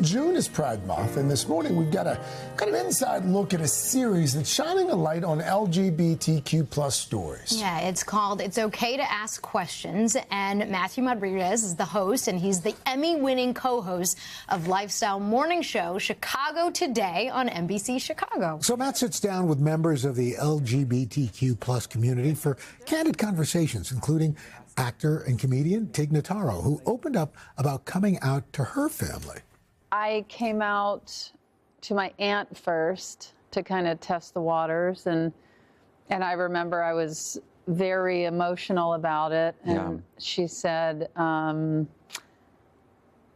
June is Pride Month, and this morning we've got an inside look at a series that's shining a light on LGBTQ plus stories. Yeah, it's called It's Okay to Ask Questions, and Matthew Rodrigues is the host, and he's the Emmy-winning co-host of lifestyle morning show Chicago Today on NBC Chicago. So Matt sits down with members of the LGBTQ plus community for candid conversations, including actor and comedian Tig Notaro, who opened up about coming out to her family. I came out to my aunt first to kind of test the waters, and I remember I was very emotional about it, and she said,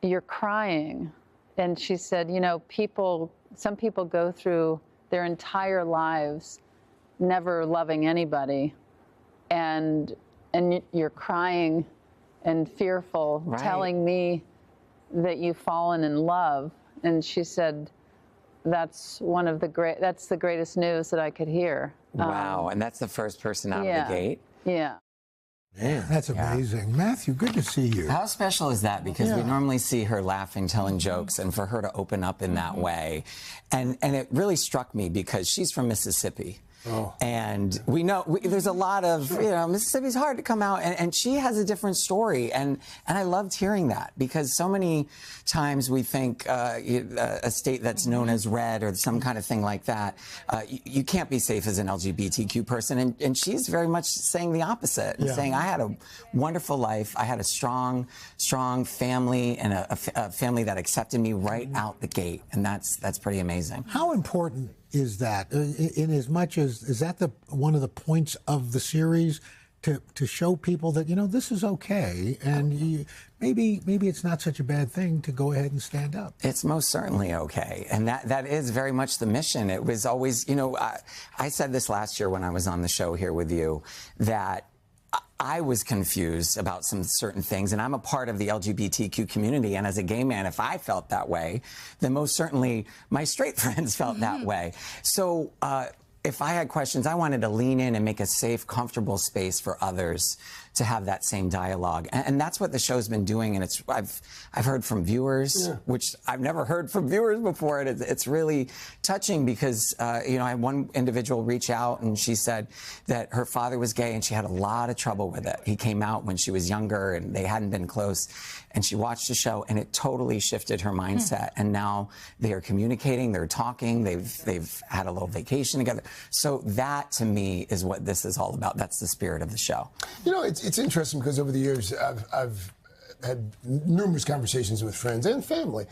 "You're crying," and she said, "You know, some people go through their entire lives never loving anybody, and you're crying and fearful, telling me that you've fallen in love." And she said, that's the greatest news that I could hear. Wow, and that's the first person out of the gate? Yeah. Man, that's amazing. Matthew, good to see you. How special is that? Because we normally see her laughing, telling jokes, and for her to open up in that way. And it really struck me because she's from Mississippi. Oh. And we know there's a lot of, Mississippi's hard to come out, and she has a different story. And I loved hearing that, because so many times we think a state that's known as red or some kind of thing like that, you can't be safe as an LGBTQ person. And she's very much saying the opposite, saying, I had a wonderful life. I had a strong family, and a family that accepted me right out the gate. And that's pretty amazing. How important is that, in as much as, is that one of the points of the series, to show people that, this is okay, and maybe it's not such a bad thing to go ahead and stand up? It's most certainly okay, and that is very much the mission. It was always, I said this last year when I was on the show here with you, that I was confused about some certain things, and I'm a part of the LGBTQ community, and as a gay man, if I felt that way, then most certainly my straight friends felt that way. So if I had questions, I wanted to lean in and make a safe, comfortable space for others to have that same dialogue. And that's what the show's been doing, and I've heard from viewers, which I've never heard from viewers before, and it's really touching because, I had one individual reach out, and she said that her father was gay, and she had a lot of trouble with it. He came out when she was younger, and they hadn't been close, and she watched the show, and it totally shifted her mindset, and now they are communicating, they're talking, they've had a little vacation together. So that, to me, is what this is all about. That's the spirit of the show. It's interesting because over the years I've had numerous conversations with friends and family,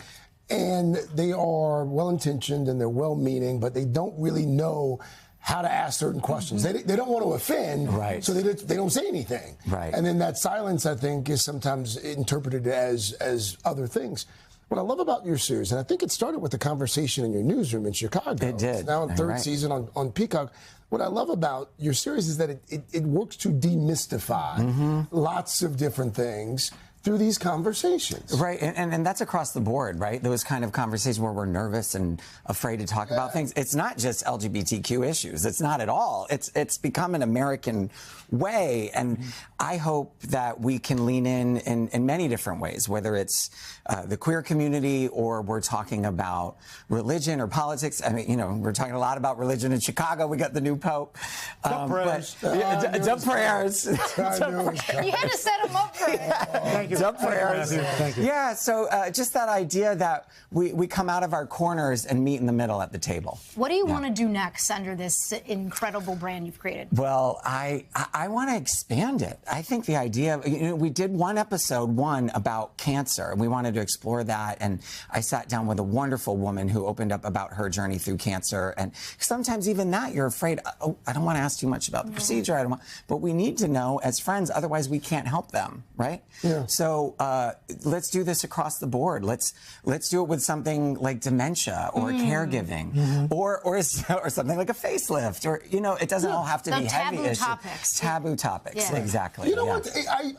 and they are well-intentioned and they're well-meaning, but they don't really know how to ask certain questions. They don't want to offend, so they don't say anything. And then that silence, I think, is sometimes interpreted as other things. What I love about your series, and I think it started with the conversation in your newsroom in Chicago. It did. It's now in third season on Peacock. What I love about your series is that it works to demystify lots of different things through these conversations. Right, and that's across the board, right? Those kind of conversations where we're nervous and afraid to talk about things. It's not just LGBTQ issues. It's not at all. It's become an American way, and I hope that we can lean in many different ways, whether it's the queer community or we're talking about religion or politics. I mean, we're talking a lot about religion in Chicago. We got the new Pope. Dumb prayers. Dumb prayers. You had to set him up for it. Thank you. Dumb prayers. Thank you. Yeah, so just that idea that we come out of our corners and meet in the middle at the table. What do you want to do next under this incredible brand you've created? Well, I want to expand it. I think the idea, we did one episode about cancer, and we wanted to explore that, and I sat down with a wonderful woman who opened up about her journey through cancer, and sometimes even that, you're afraid, I don't want to ask too much about the procedure, but we need to know as friends, otherwise we can't help them, right? Yeah. So let's do this across the board. Let's do it with something like dementia or caregiving, or something like a facelift, or it doesn't all have to be heavy issues. Taboo topics, exactly. You know what?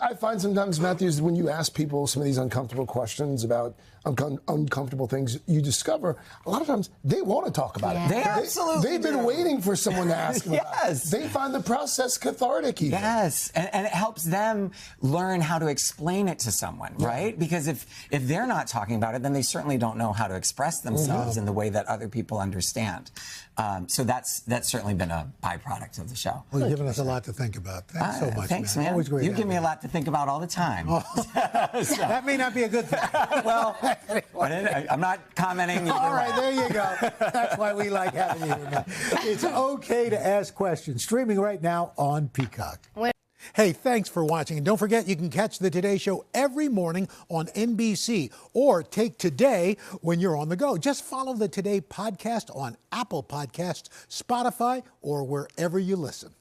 I find sometimes, Matthew, when you ask people some of these uncomfortable questions about uncomfortable things, you discover a lot of times they want to talk about it. They've been waiting for someone to ask them about it. They find the process cathartic even. Yes, and it helps them learn how to explain it to someone, right? Because if they're not talking about it, then they certainly don't know how to express themselves in the way that other people understand. So that's certainly been a byproduct of the show. Well, you've given us a lot to think about. Thanks so much. Thanks, man. Always great. You give me a lot to think about all the time. That may not be a good thing. Well, I'm not commenting. All right, there you go. That's why we like having you here. It's okay to ask questions. Streaming right now on Peacock. Hey, thanks for watching. And don't forget, you can catch the Today Show every morning on NBC or take Today when you're on the go. Just follow the Today podcast on Apple Podcasts, Spotify, or wherever you listen.